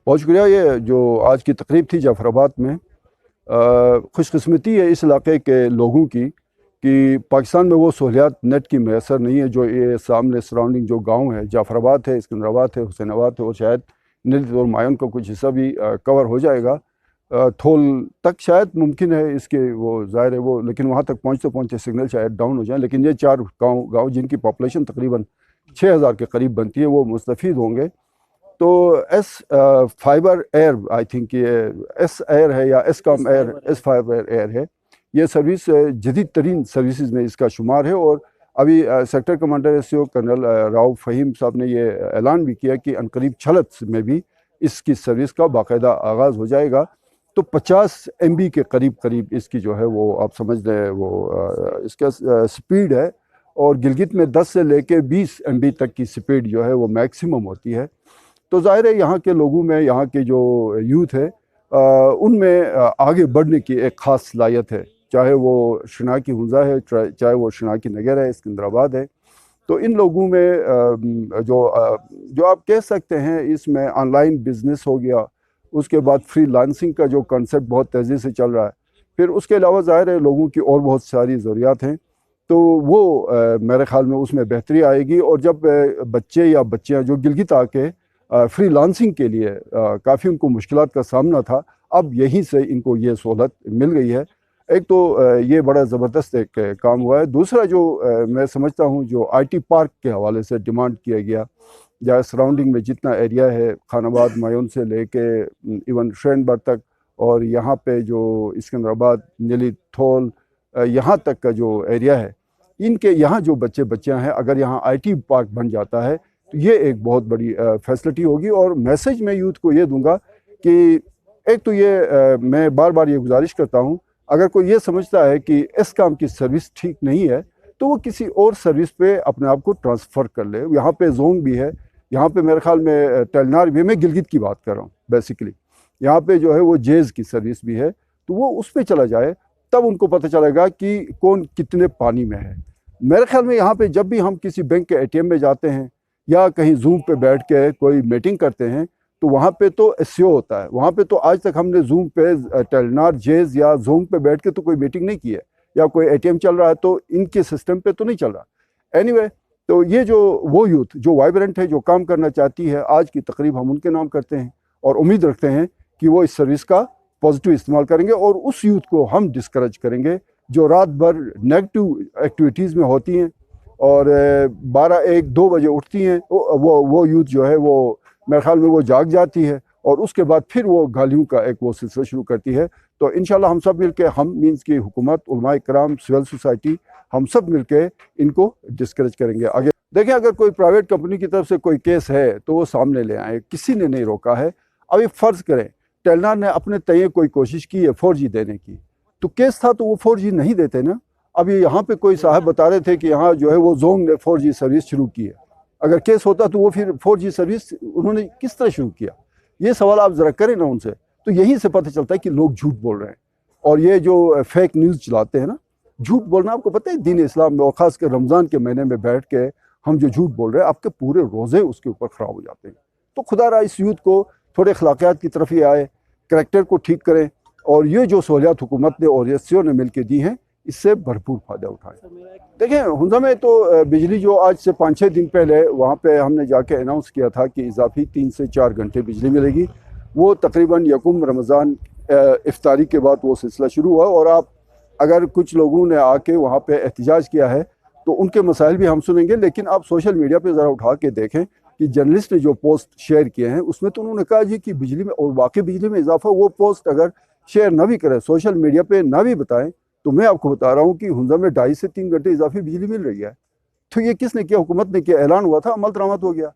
बहुत शुक्रिया। ये जो आज की तकरीब थी जाफराबाद में, खुशकिस्मती है इस इलाके के लोगों की कि पाकिस्तान में वो सहूलियात नेट की मैसर नहीं है। जो ये सामने सराउंडिंग जो गांव है, जाफराबाद है, सिकंदराबाद है, हुसैनाबाद है, और शायद नीलत और मायून का कुछ हिस्सा भी कवर हो जाएगा। थोल तक शायद मुमकिन है इसके, वो ज़ाहिर है वो, लेकिन वहाँ तक पहुँचते पहुँचते सिग्नल शायद डाउन हो जाए। लेकिन ये 4 गाँव जिनकी पॉपुलेशन तकरीबन 6000 के करीब बनती है, वो मुस्तफ़ीद होंगे। तो फाइबर एयर, आई थिंक ये एस एयर है या S com air, S fibre air है। ये सर्विस जदीद तरीन सर्विसेज में इसका शुमार है। और अभी sector commander SCO colonel Rao Faheem साहब ने ये ऐलान भी किया कि अनकरीब छलत में भी इसकी सर्विस का बाकायदा आगाज़ हो जाएगा। तो 50 MB के करीब इसकी जो है वो आप समझ लें वो इसका स्पीड है। और गिलगित में 10 से लेके 20 MB तक की स्पीड जो है वो मैक्सिमम होती है। तो ज़ाहिर है यहाँ के लोगों में, यहाँ के जो यूथ है उनमें आगे बढ़ने की एक ख़ास सलाहियत है, चाहे वो शना की हुंजा है, चाहे वो शना की नगर है, सिकंदराबाद है। तो इन लोगों में जो आप कह सकते हैं इसमें ऑनलाइन बिजनेस हो गया, उसके बाद फ्रीलांसिंग का जो कॉन्सेप्ट बहुत तेज़ी से चल रहा है, फिर उसके अलावा ज़ाहिर है लोगों की और बहुत सारी ज़रूरियात हैं। तो वो मेरे ख़्याल में उसमें बेहतरी आएगी। और जब बच्चे या बच्चियाँ जो गिलगित आके फ्रीलांसिंग के लिए काफ़ी उनको मुश्किलात का सामना था, अब यहीं से इनको ये सहूलत मिल गई है। एक तो ये बड़ा ज़बरदस्त एक काम हुआ है। दूसरा जो मैं समझता हूँ जो IT पार्क के हवाले से डिमांड किया गया, जहाँ सराउंडिंग में जितना एरिया है, खानाबाद मायून से लेके इवन श्रेनबर तक, और यहाँ पे जो सिकंदराबाद नीली थोल यहाँ तक का जो एरिया है, इनके यहाँ जो बच्चियाँ हैं, अगर यहाँ IT पार्क बन जाता है तो ये एक बहुत बड़ी फैसिलिटी होगी। और मैसेज मैं यूथ को ये दूंगा कि एक तो ये मैं बार बार ये गुजारिश करता हूँ, अगर कोई ये समझता है कि इस काम की सर्विस ठीक नहीं है तो वो किसी और सर्विस पे अपने आप को ट्रांसफ़र कर ले। यहाँ पे जोंग भी है, यहाँ पे मेरे ख्याल में टेलनार भी है, मैं गिलगित की बात कर रहा हूँ बेसिकली। यहाँ पे जो है वो जेज़ की सर्विस भी है, तो वो उस पर चला जाए, तब उनको पता चलेगा कि कौन कितने पानी में है। मेरे ख्याल में यहाँ पे जब भी हम किसी बैंक के ATM में जाते हैं या कहीं जूम पे बैठ के कोई मीटिंग करते हैं, तो वहाँ पे तो SCO होता है। वहाँ पे तो आज तक हमने जूम पे, टेलनार, जेज या जूम पे बैठ के तो कोई मीटिंग नहीं की है, या कोई ATM चल रहा है तो इनके सिस्टम पे तो नहीं चल रहा। एनीवे, तो ये जो वो यूथ जो वाइब्रेंट है, जो काम करना चाहती है, आज की तकरीब हम उनके नाम करते हैं और उम्मीद रखते हैं कि वो इस सर्विस का पॉजिटिव इस्तेमाल करेंगे। और उस यूथ को हम डिस्करेज करेंगे जो रात भर नेगेटिव एक्टिविटीज़ में होती हैं और 12, 1, 2 बजे उठती हैं। वो यूथ जो है वो मेरे ख्याल में वो जाग जाती है और उसके बाद फिर वो गालियों का एक वो सिलसिला शुरू करती है। तो इंशाल्लाह हम सब मिलके, हम मीन्स की हुकूमत, उलमा इकराम, सिविल सोसाइटी, हम सब मिलके इनको डिस्करेज करेंगे। आगे देखें, अगर कोई प्राइवेट कंपनी की तरफ से कोई केस है तो वो सामने ले आए, किसी ने नहीं रोका है। अभी फ़र्ज़ करें टेलनार ने अपने तय कोई कोशिश की है 4G देने की, तो केस था तो वो 4G नहीं देते ना। अभी यहाँ पे कोई साहब बता रहे थे कि यहाँ जो है वो जोंग ने 4G सर्विस शुरू की है। अगर केस होता तो वो फिर 4G सर्विस उन्होंने किस तरह शुरू किया, ये सवाल आप ज़रा करें ना उनसे। तो यहीं से पता चलता है कि लोग झूठ बोल रहे हैं और ये जो फेक न्यूज़ चलाते हैं ना, झूठ बोलना आपको पता है दीन इस्लाम में, और ख़ास कर रमज़ान के महीने में बैठ के हम जो झूठ बोल रहे हैं, आपके पूरे रोज़े उसके ऊपर ख़राब हो जाते हैं। तो खुदा रहा इस यूथ को थोड़े अखलाकियात की तरफ ही आए, करैक्टर को ठीक करें, और ये जो सहूलियात हुकूमत ने और SCO ने मिल के दी हैं, इससे भरपूर फ़ायदा उठाएं। देखें, हुंजा में तो बिजली जो आज से 5-6 दिन पहले वहाँ पे हमने जाके अनाउंस किया था कि इजाफी 3 से 4 घंटे बिजली मिलेगी, वो तकरीबन यकुम रमज़ान इफ्तारी के बाद वो सिलसिला शुरू हुआ। और आप अगर कुछ लोगों ने आके वहाँ पे एहतजाज किया है तो उनके मसाइल भी हम सुनेंगे। लेकिन आप सोशल मीडिया पे ज़रा उठा के देखें कि जर्नलिस्ट ने जो पोस्ट शेयर किए हैं उसमें तो उन्होंने कहा जी कि बिजली में और वाकई बिजली में इजाफा। वो पोस्ट अगर शेयर ना भी करें, सोशल मीडिया पे ना भी बताएं, तो मैं आपको बता रहा हूँ कि हुंजा में 2.5 से 3 घंटे इजाफी बिजली मिल रही है। तो ये किसने किया? हुकूमत ने किया, ऐलान हुआ था, अमल दरामद हो गया।